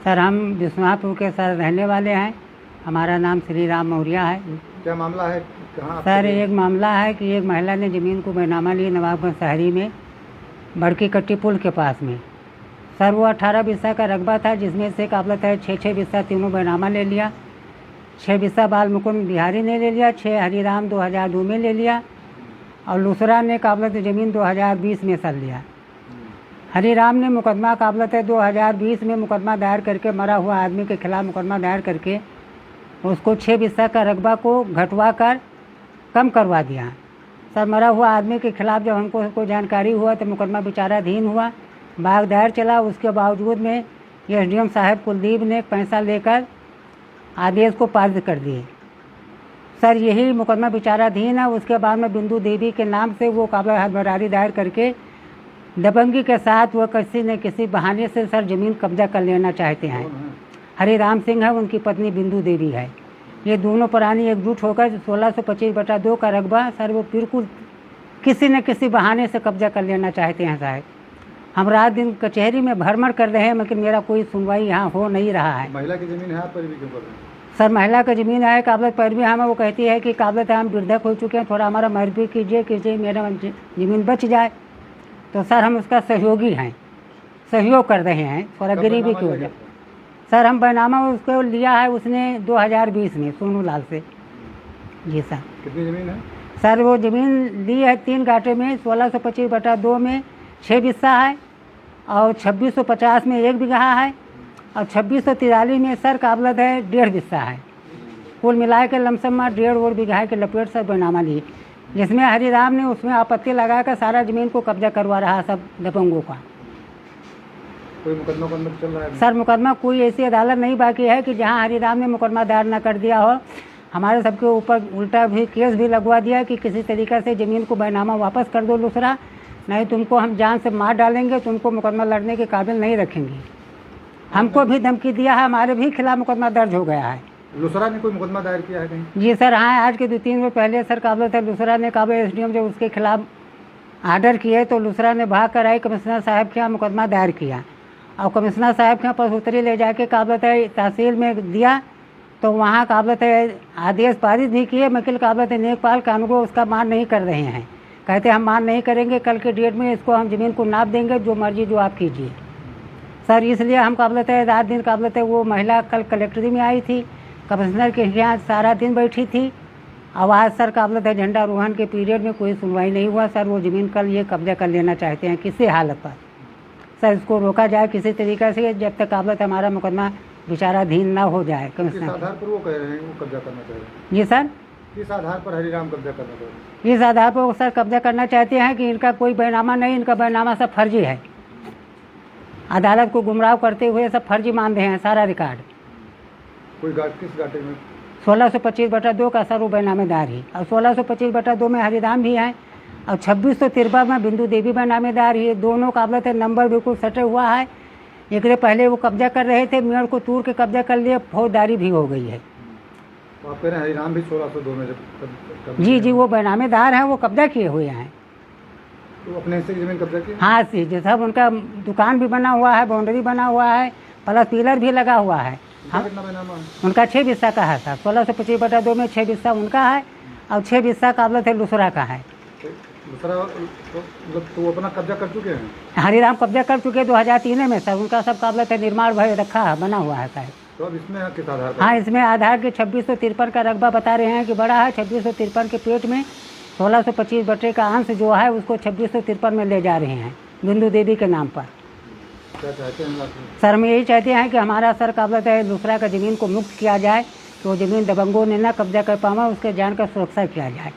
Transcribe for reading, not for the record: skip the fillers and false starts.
Sir हम बिस्वापुर के sir रहने वाले हैं। हमारा नाम श्री राम मौर्य है। क्या मामला है, कहाँ? सर एक मामला है कि एक महिला ने ज़मीन को बैनामा ली नवाबगंज शहरी में बड़की कट्टी पुल के पास में। सर वो 18 बिस्सा का रकबा था, जिसमें से काबलत है 6 बिस्सा तीनों बैनामा ले लिया। 6 बिस्सा बाल मुकुंद बिहारी ने ले लिया, 6 हरिराम 2002 में ले लिया और लूसरा ने काबलत ज़मीन 2020 में सर लिया। हरिराम ने मुकदमा काबलत है 2020 में मुकदमा दायर करके मरा हुआ आदमी के खिलाफ मुकदमा दायर करके उसको 6 बिस्सा का रकबा को घटवा कर कम करवा दिया। सर मरा हुआ आदमी के खिलाफ जब हमको जानकारी हुआ तो मुकदमा विचाराधीन हुआ, भाग दायर चला। उसके बावजूद में एसडीएम साहब कुलदीप ने पैसा लेकर आदेश को पारित कर दिए। सर यही मुकदमा विचाराधीन है। उसके बाद में बिंदु देवी के नाम से वो काबला हदबरारी दायर करके दबंगी के साथ वो किसी न किसी बहाने से सर ज़मीन कब्जा कर लेना चाहते हैं। हरिराम सिंह है, उनकी पत्नी बिंदु देवी है। ये दोनों प्राणी एकजुट होकर 1625/2 का रकबा सर वो बिल्कुल किसी न किसी बहाने से कब्जा कर लेना चाहते हैं साहब। हम रात दिन कचहरी में भ्रमण कर रहे हैं, लेकिन मेरा कोई सुनवाई यहाँ हो नहीं रहा है। महिला की ज़मीन है, पर भी क्यों कर रहे हैं? सर महिला का ज़मीन है, काबलत पैरवी हमें वो कहती है कि काबलत हम वृद्धक हो चुके हैं, थोड़ा हमारा मरबी कीजिए मेरा ज़मीन बच जाए। तो सर हम उसका सहयोगी हैं, सहयोग कर रहे हैं थोड़ा गरीबी की वजह। सर हम बैनामा उसको लिया है उसने 2020 में सोनू लाल से। जी सर। कितनी ज़मीन है? सर वो ज़मीन ली है 3 गाटे में 1625/2 में 6 बिस्सा है और 2650 में 1 बीघा है और 2643 में सर काबलत है 1.5 बिस्सा है। कुल मिला के लमसम 1.5 बीघा के लपेट सर बैनामा लिए, जिसमें हरिराम ने उसमें आपत्ति लगाकर सारा ज़मीन को कब्जा करवा रहा सब दबंगों का। कोई मुकदमा चल रहा है? सर मुकदमा कोई ऐसी अदालत नहीं बाकी है कि जहां हरिराम ने मुकदमा दायर न कर दिया हो। हमारे सबके ऊपर उल्टा भी केस भी लगवा दिया कि किसी तरीक़े से ज़मीन को बैनामा वापस कर दो लूसरा, नहीं तुमको हम जान से मार डालेंगे, तुमको मुकदमा लड़ने के काबिल नहीं रखेंगे। हमको भी धमकी दिया है, हमारे भी खिलाफ मुकदमा दर्ज हो गया है। लूसरा ने कोई मुकदमा दायर किया है कहीं? जी सर हाँ, आज के 2-3 दिन पहले सर काबलत है लूसरा ने काबल एसडीएम जब उसके खिलाफ आर्डर किए तो लूसरा ने भाग कर आई कमिश्नर साहब के यहाँ मुकदमा दायर किया और कमिश्नर साहब के यहाँ प्रसूत्री ले जाके काबलत है तहसील में दिया। तो वहाँ काबलत है आदेश पारित भी किए, वकील काबलत है नेकपाल कानून उसका मान नहीं कर रहे हैं, कहते हम मान नहीं करेंगे, कल के डेट में इसको हम ज़मीन को नाप देंगे, जो मर्जी जो आप कीजिए। सर इसलिए हम काबलत है रात दिन काबलत है वो महिला कल कलेक्ट्री में आई थी, कमिश्नर के यहाँ सारा दिन बैठी थी। अब आज सर काबलत है झंडा रोहन के पीरियड में कोई सुनवाई नहीं हुआ। सर वो ज़मीन कल ये कब्जा कर लेना चाहते हैं किसी हालत पर। सर इसको रोका जाए किसी तरीक़े से, जब तक काबलत हमारा मुकदमा विचाराधीन ना हो जाए। किस आधार पर वो कह रहे हैं वो कब्जा करना चाह रहे हैं? जी सर किस आधार पर हरिराम कब्जा करना चाह रहे हैं? इस आधार पर वो सर कब्जा करना चाहते हैं कि इनका कोई बैनामा नहीं, इनका बैनामा सब फर्जी है। अदालत को गुमराह करते हुए सब फर्जी मान रहे हैं सारा रिकॉर्ड। कोई किस गाटे में? 1625/2 का सर वो बैनामेदार ही और 1625/2 में हरिराम भी हैं और 2653 में बिंदु देवी बैनामेदार ही। दोनों काबलत है नंबर बिल्कुल सटे हुआ है। एक पहले वो कब्जा कर रहे थे, मेड़ को तोड़ के कब्जा कर लिए, फौजदारी भी हो गई है। तो आप कह रहे हैं हरिराम भी 1602 में जब जी वो बैनामेदार हैं, वो कब्जा किए हुए हैं। तो अपने हिस्से की ज़मीन कब्जा की? हाँ जी सब उनका दुकान भी बना हुआ है, बाउंड्री बना हुआ है, प्लस पिलर भी लगा हुआ है। कितना बैनामा? उनका 6 बिस्सा का है सर। 1625/2 में 6 बिस्सा उनका है और 6 बिस्सा काबलत है लूसरा का है। दूसरा तो वो अपना कब्जा कर चुके हैं? हरिराम कब्जा कर चुके 2003 में सर। उनका सब काबलत है निर्माण भय रखा है, बना हुआ है सर। तो अब इसमें किस आधार पर? हाँ इसमें आधार के 2653 का रकबा बता रहे हैं कि बड़ा है। 2653 के पेट में 1625 का अंश जो है उसको 2653 में ले जा रहे हैं बिंदु देवी के नाम पर। क्या चाहते हैं सर हम यही चाहते हैं कि हमारा सर काबलत है दूसरा का ज़मीन को मुक्त किया जाए, तो ज़मीन दबंगों ने ना कब्जा कर पावा, उसके जान का सुरक्षा किया जाए।